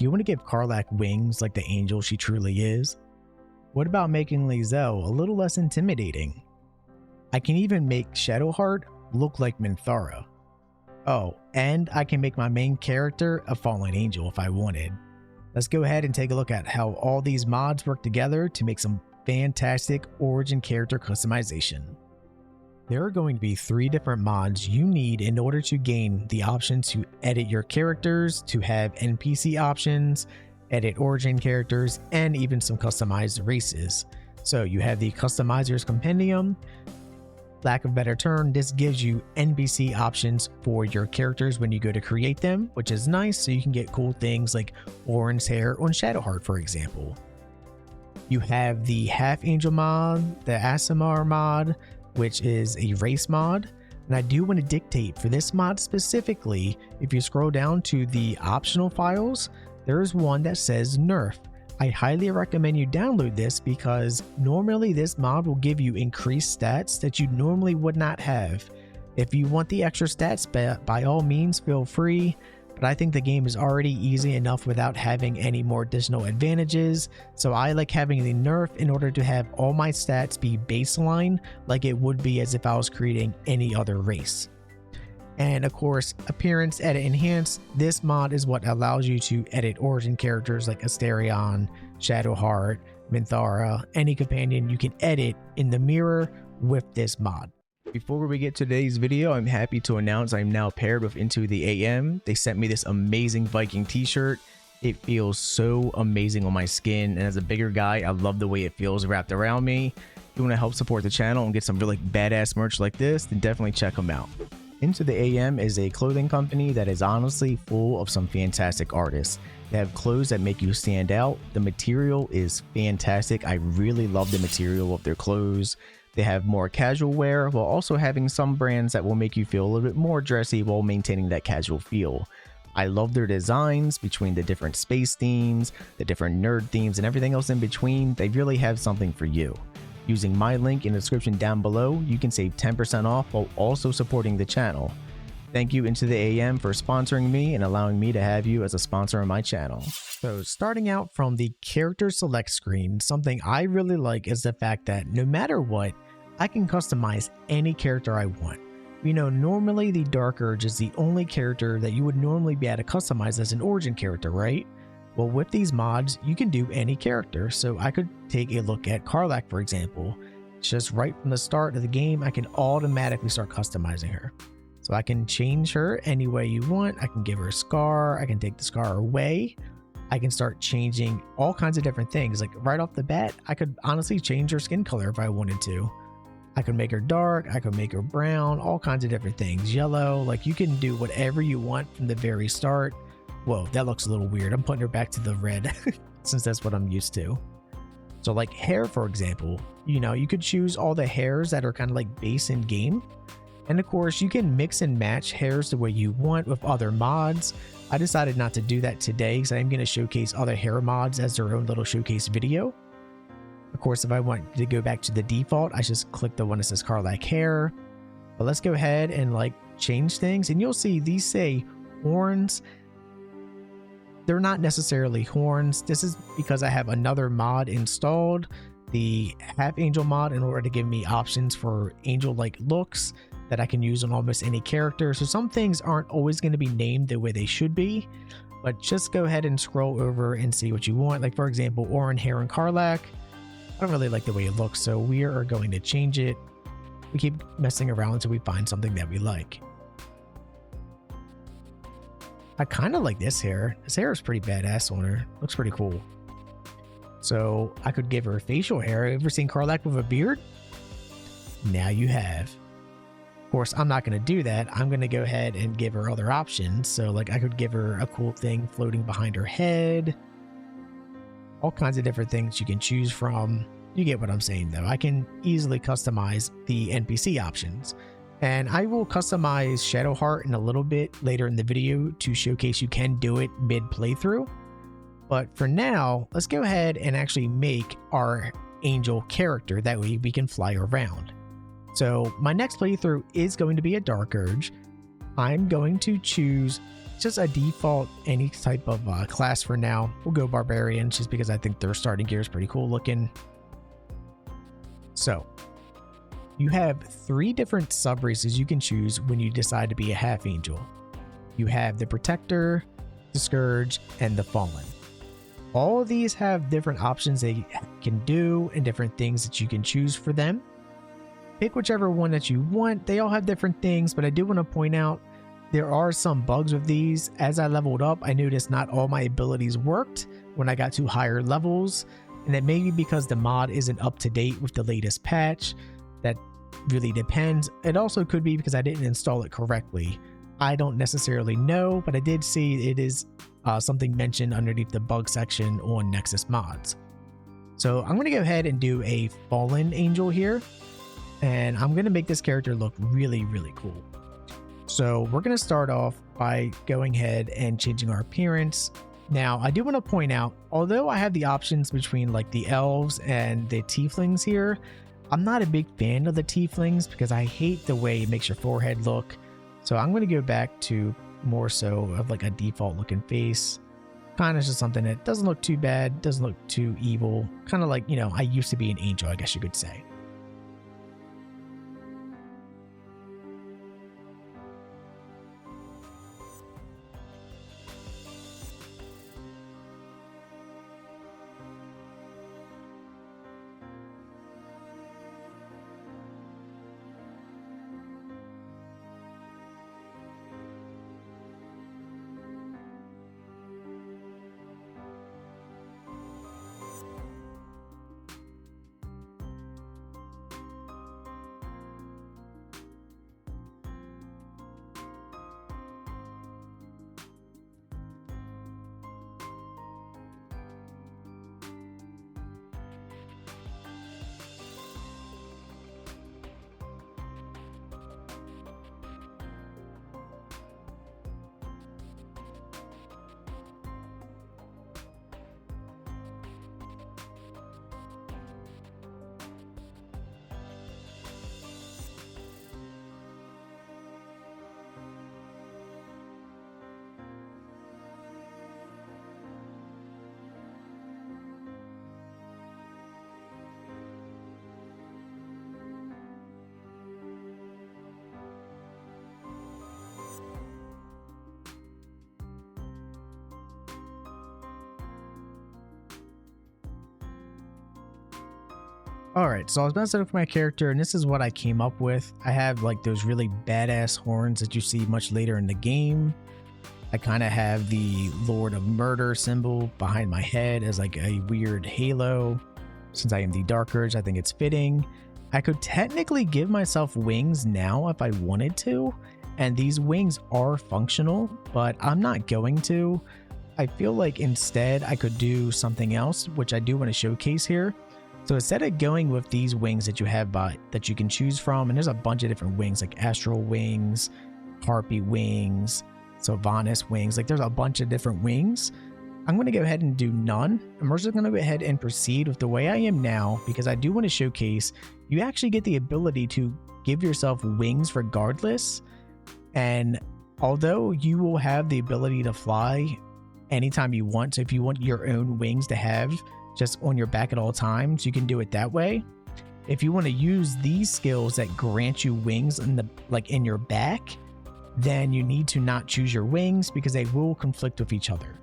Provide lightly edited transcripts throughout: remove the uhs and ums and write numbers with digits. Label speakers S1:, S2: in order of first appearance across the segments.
S1: Do you want to give Karlach wings like the angel she truly is? What about making Lae'zel a little less intimidating? I can even make Shadowheart look like Minthara. Oh, and I can make my main character a fallen angel if I wanted. Let's go ahead and take a look at how all these mods work together to make some fantastic origin character customization. There are going to be 3 different mods you need in order to gain the option to edit your characters, to have NPC options, edit origin characters, and even some customized races. So you have the Customizer's Compendium. Lack of better term, this gives you NPC options for your characters when you go to create them, which is nice, so you can get cool things like orange hair on Shadowheart, for example. You have the Half Angel mod, the Aasimar mod, which is a race mod. And I do want to dictate for this mod specifically, if you scroll down to the optional files, there is one that says Nerf. I highly recommend you download this because normally this mod will give you increased stats that you normally would not have. If you want the extra stats, by all means feel free, but I think the game is already easy enough without having any more additional advantages, so I like having the nerf in order to have all my stats be baseline like it would be as if I was creating any other race. And of course, appearance edit enhance. This mod is what allows you to edit origin characters like Asterion, Shadowheart, Minthara, any companion you can edit in the mirror with this mod. Before we get to today's video, I'm happy to announce I'm now paired with Into the AM. They sent me this amazing Viking t-shirt. It feels so amazing on my skin, and as a bigger guy, I love the way it feels wrapped around me. If you want to help support the channel and get some really badass merch like this, then definitely check them out. Into the AM is a clothing company that is honestly full of some fantastic artists. They have clothes that make you stand out. The material is fantastic. I really love the material of their clothes. They have more casual wear while also having some brands that will make you feel a little bit more dressy while maintaining that casual feel. I love their designs between the different space themes, the different nerd themes, and everything else in between. They really have something for you. Using my link in the description down below, you can save 10% off while also supporting the channel. Thank you Into the AM for sponsoring me and allowing me to have you as a sponsor on my channel. So starting out from the character select screen, something I really like is the fact that no matter what, I can customize any character I want. You know, normally the Dark Urge is the only character that you would normally be able to customize as an origin character, right? Well, with these mods, you can do any character, so I could take a look at Karlach, for example. Just right from the start of the game, I can automatically start customizing her. So I can change her any way you want. I can give her a scar, I can take the scar away. I can start changing all kinds of different things. Like right off the bat, I could honestly change her skin color if I wanted to. I could make her dark, I could make her brown, all kinds of different things. Yellow, like you can do whatever you want from the very start. Whoa, that looks a little weird. I'm putting her back to the red since that's what I'm used to. So like hair, for example, you know, you could choose all the hairs that are kind of like base in game. And of course, you can mix and match hairs the way you want with other mods. I decided not to do that today because I'm going to showcase other hair mods as their own little showcase video. Of course, if I want to go back to the default, I just click the one that says Karlach hair. But let's go ahead and like change things, and you'll see these say horns. They're not necessarily horns. This is because I have another mod installed, the Half Angel mod, in order to give me options for angel-like looks that I can use on almost any character. So some things aren't always going to be named the way they should be, but just go ahead and scroll over and see what you want. Like for example, orange hair and Karlach. I don't really like the way it looks, so we are going to change it. We keep messing around until we find something that we like. I kind of like this hair. This hair is pretty badass on her. Looks pretty cool. So I could give her facial hair. Ever seen Karlach with a beard? Now you have. Of course, I'm not going to do that. I'm going to go ahead and give her other options. So like I could give her a cool thing floating behind her head. All kinds of different things you can choose from. You get what I'm saying though. I can easily customize the NPC options. And I will customize Shadowheart in a little bit later in the video to showcase you can do it mid playthrough. But for now, let's go ahead and actually make our angel character. That way we can fly around. So my next playthrough is going to be a Dark Urge. I'm going to choose just a default any type of class for now. We'll go barbarian just because I think their starting gear is pretty cool looking. So you have 3 different sub races you can choose when you decide to be a half angel. You have the Protector, the Scourge, and the Fallen. All of these have different options they can do and different things that you can choose for them. Pick whichever one that you want. They all have different things, but I do want to point out there are some bugs with these. As I leveled up, I noticed not all my abilities worked when I got to higher levels, and that may be because the mod isn't up to date with the latest patch. That really depends. It also could be because I didn't install it correctly. I don't necessarily know, but I did see it is something mentioned underneath the bug section on Nexus Mods. So I'm going to go ahead and do a Fallen Angel here, and I'm going to make this character look really, really cool. So we're going to start off by going ahead and changing our appearance. Now, I do want to point out, although I have the options between like the elves and the tieflings here, I'm not a big fan of the tieflings because I hate the way it makes your forehead look. So I'm going to go back to more so of like a default looking face. Kind of just something that doesn't look too bad, doesn't look too evil. Kind of like, you know, I used to be an angel, I guess you could say. Alright, so I was messing with my character, and this is what I came up with. I have like those really badass horns that you see much later in the game. I kind of have the Lord of Murder symbol behind my head as like a weird halo. Since I am the Dark Urge, I think it's fitting. I could technically give myself wings now if I wanted to, and these wings are functional, but I'm not going to. I feel like instead I could do something else, which I do want to showcase here. So instead of going with these wings that you have that you can choose from, and there's a bunch of different wings like Astral Wings, Harpy Wings, Sylvanas Wings, like there's a bunch of different wings. I'm going to go ahead and do none. And we're just going to go ahead and proceed with the way I am now, because I do want to showcase you actually get the ability to give yourself wings regardless. And although you will have the ability to fly anytime you want, so if you want your own wings to have just on your back at all times, you can do it that way. If you want to use these skills that grant you wings in your back, then you need to not choose your wings because they will conflict with each other.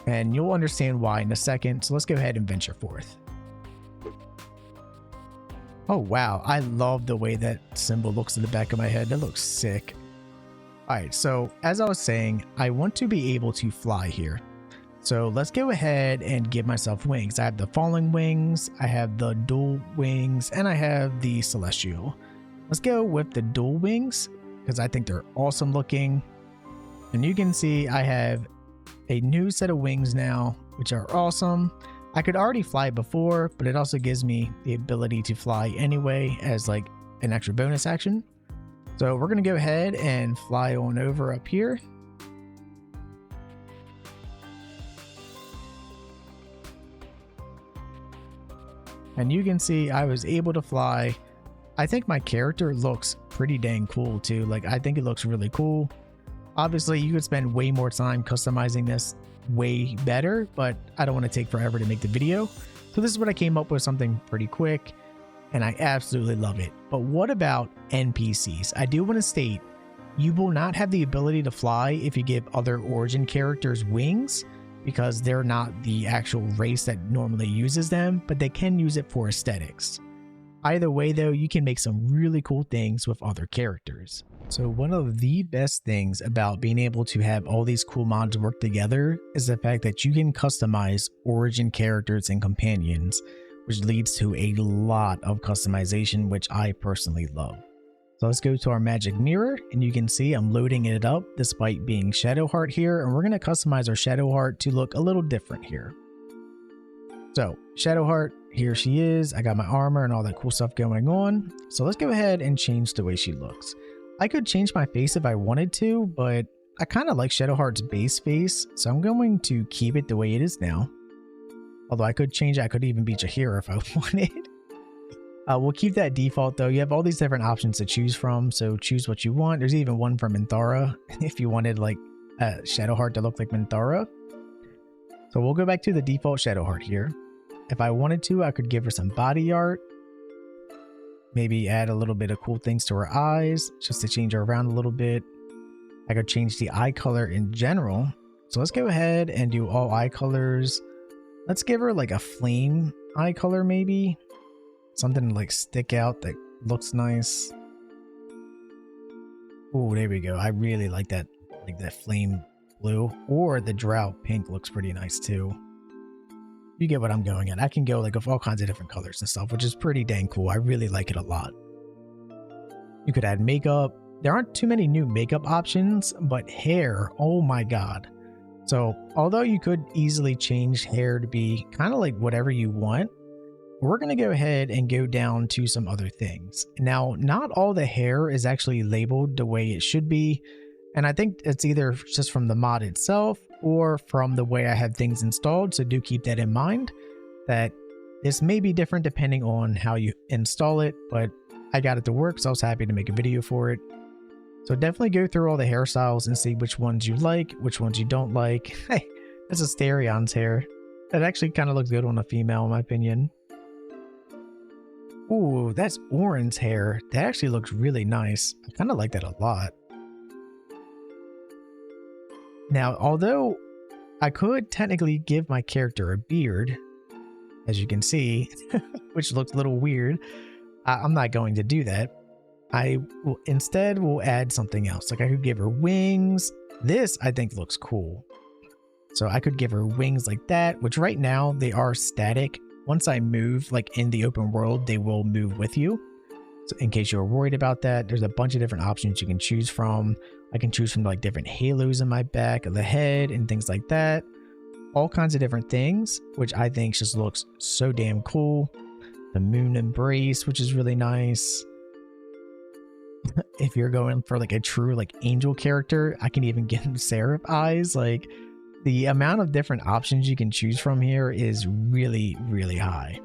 S1: And you'll understand why in a second. So let's go ahead and venture forth. Oh wow, I love the way that symbol looks in the back of my head. That looks sick. Alright, so as I was saying, I want to be able to fly here. So let's go ahead and give myself wings. I have the falling wings, I have the dual wings, and I have the celestial. Let's go with the dual wings because I think they're awesome looking. And you can see I have a new set of wings now, which are awesome. I could already fly before, but it also gives me the ability to fly anyway as like an extra bonus action. So we're going to go ahead and fly on over up here. And you can see I was able to fly. I think my character looks pretty dang cool too. Like I think it looks really cool. Obviously, you could spend way more time customizing this way better, but I don't want to take forever to make the video. So this is what I came up with, something pretty quick, and I absolutely love it. But what about NPCs? I do want to state, you will not have the ability to fly if you give other origin characters wings, because they're not the actual race that normally uses them, but they can use it for aesthetics. Either way though, you can make some really cool things with other characters. So one of the best things about being able to have all these cool mods work together is the fact that you can customize origin characters and companions, which leads to a lot of customization, which I personally love. So let's go to our magic mirror, and you can see I'm loading it up despite being Shadowheart here, and we're going to customize our Shadowheart to look a little different here. So Shadowheart, here she is. I got my armor and all that cool stuff going on. So let's go ahead and change the way she looks. I could change my face if I wanted to, but I kind of like Shadowheart's base face, so I'm going to keep it the way it is now. Although I could change it, I could even be Jaheira if I wanted. We'll keep that default though. You have all these different options to choose from, so choose what you want. There's even one for Minthara if you wanted like Shadowheart to look like Minthara. So we'll go back to the default Shadowheart here. If I wanted to, I could give her some body art. Maybe add a little bit of cool things to her eyes, just to change her around a little bit. I could change the eye color in general. So let's go ahead and do all eye colors. Let's give her like a flame eye color maybe. Something to like stick out that looks nice. Oh, there we go. I really like that flame blue, or the drought pink looks pretty nice too. You get what I'm going at. I can go like with all kinds of different colors and stuff, which is pretty dang cool. I really like it a lot. You could add makeup. There aren't too many new makeup options, but hair, oh my god. So although you could easily change hair to be kind of like whatever you want, we're going to go ahead and go down to some other things. Now, not all the hair is actually labeled the way it should be, and I think it's either just from the mod itself or from the way I have things installed, so do keep that in mind, that this may be different depending on how you install it, but I got it to work, so I was happy to make a video for it. So definitely go through all the hairstyles and see which ones you like, which ones you don't like. Hey, that's Astarion's hair. That actually kind of looks good on a female in my opinion. Ooh, that's Orin's hair. That actually looks really nice. I kind of like that a lot. Now, although I could technically give my character a beard, as you can see, which looks a little weird, I'm not going to do that. I will instead will add something else. Like I could give her wings. This I think looks cool. So I could give her wings like that, which right now they are static. Once I move, like in the open world, they will move with you. So in case you're worried about that, there's a bunch of different options you can choose from. I can choose from like different halos in my back of the head and things like that. All kinds of different things, which I think just looks so damn cool. The moon embrace, which is really nice. If you're going for like a true like angel character, I can even give them seraph eyes. Like the amount of different options you can choose from here is really, really high.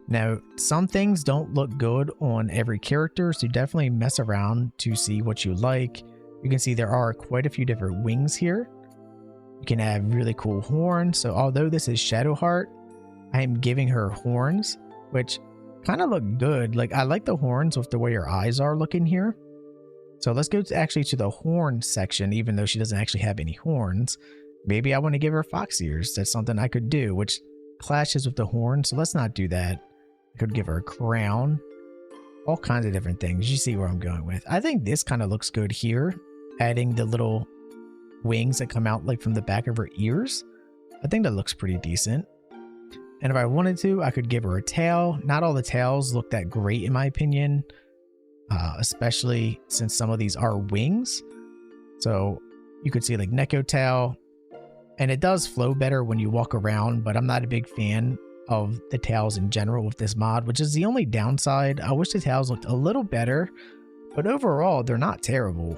S1: Now, some things don't look good on every character, so definitely mess around to see what you like. You can see there are quite a few different wings here. You can have really cool horns. So although this is Shadowheart, I am giving her horns, which kind of look good. Like I like the horns with the way her eyes are looking here. So let's go actually to the horn section, even though she doesn't actually have any horns. Maybe I want to give her fox ears. That's something I could do, which clashes with the horn. So let's not do that. I could give her a crown. All kinds of different things. You see where I'm going with. I think this kind of looks good here. Adding the little wings that come out like from the back of her ears. I think that looks pretty decent. And if I wanted to, I could give her a tail. Not all the tails look that great in my opinion. Especially since some of these are wings. So you could see like Neko tail. And it does flow better when you walk around, but I'm not a big fan of the tails in general with this mod, which is the only downside. I wish the tails looked a little better, but overall, they're not terrible.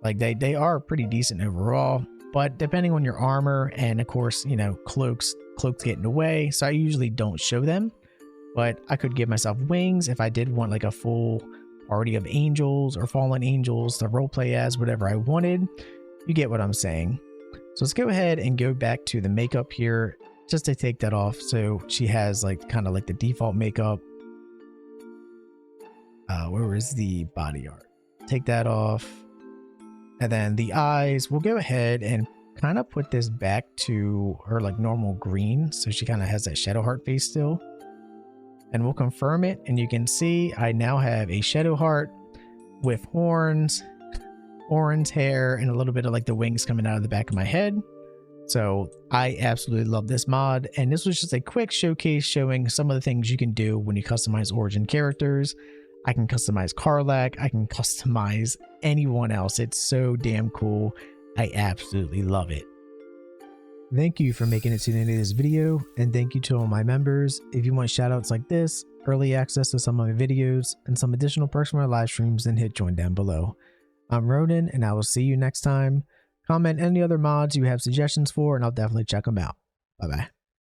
S1: Like they are pretty decent overall, but depending on your armor and of course, you know, cloaks get in the way. So I usually don't show them, but I could give myself wings if I did want like a full party of angels or fallen angels to roleplay as whatever I wanted. You get what I'm saying. So let's go ahead and go back to the makeup here just to take that off. So she has like kind of like the default makeup. Where is the body art? Take that off. And then the eyes, we'll go ahead and kind of put this back to her like normal green. So she kind of has that Shadowheart face still. And we'll confirm it. And you can see I now have a Shadowheart with horns, orange hair, and a little bit of like the wings coming out of the back of my head. So I absolutely love this mod. And this was just a quick showcase showing some of the things you can do when you customize origin characters. I can customize Karlach. I can customize anyone else. It's so damn cool. I absolutely love it. Thank you for making it to the end of this video, and thank you to all my members. If you want shoutouts like this, early access to some of my videos, and some additional perks from my live streams, then hit join down below. I'm Ronan, and I will see you next time. Comment any other mods you have suggestions for, and I'll definitely check them out. Bye bye.